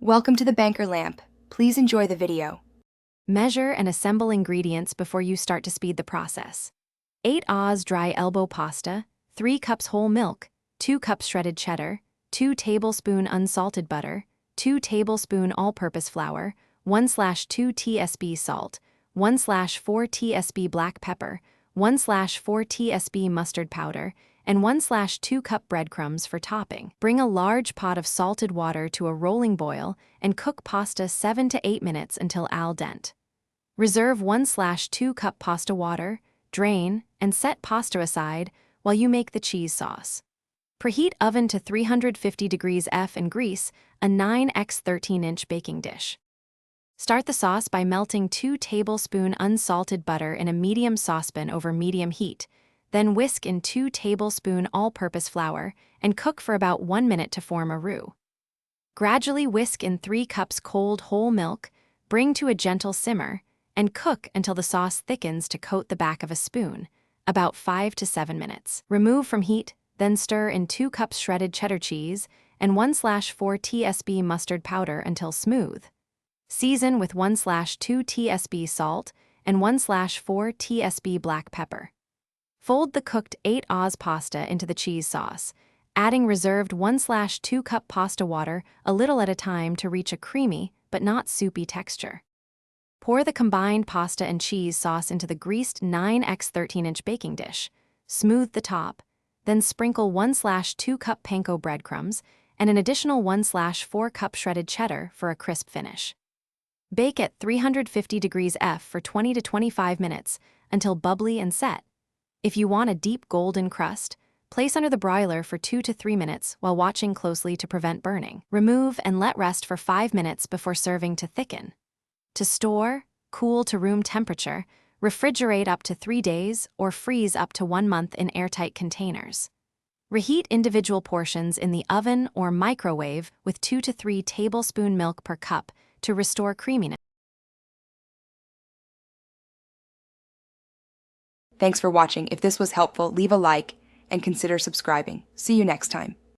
Welcome to the Banker Lamp. Please enjoy the video. Measure and assemble ingredients before you start to speed the process. 8 Oz dry elbow pasta, 3 cups whole milk, 2 cups shredded cheddar, 2 tablespoon unsalted butter, 2 tablespoon all-purpose flour, 1/2 tsp salt, 1/4 tsp black pepper, 1/4 tsp mustard powder, and 1/2 cup breadcrumbs for topping. Bring a large pot of salted water to a rolling boil and cook pasta 7 to 8 minutes until al dente. Reserve 1/2 cup pasta water, drain, and set pasta aside while you make the cheese sauce. Preheat oven to 350 degrees F and grease a 9x 13-inch baking dish. Start the sauce by melting 2 tablespoon unsalted butter in a medium saucepan over medium heat. Then whisk in 2 tablespoon all-purpose flour and cook for about 1 minute to form a roux. Gradually whisk in 3 cups cold whole milk, bring to a gentle simmer, and cook until the sauce thickens to coat the back of a spoon, about 5 to 7 minutes. Remove from heat, then stir in 2 cups shredded cheddar cheese and 1/4 tsp mustard powder until smooth. Season with 1/2 tsp salt and 1/4 tsp black pepper. Fold the cooked 8 Oz pasta into the cheese sauce, adding reserved 1/2 cup pasta water a little at a time to reach a creamy but not soupy texture. Pour the combined pasta and cheese sauce into the greased 9x 13-inch baking dish. Smooth the top, then sprinkle 1/2 cup panko breadcrumbs and an additional 1/4 cup shredded cheddar for a crisp finish. Bake at 350 degrees F for 20 to 25 minutes until bubbly and set. If you want a deep golden crust, place under the broiler for 2 to 3 minutes while watching closely to prevent burning. Remove and let rest for 5 minutes before serving to thicken. To store, cool to room temperature, refrigerate up to 3 days or freeze up to 1 month in airtight containers. Reheat individual portions in the oven or microwave with 2 to 3 tablespoon milk per cup to restore creaminess. Thanks for watching. If this was helpful, leave a like and consider subscribing. See you next time.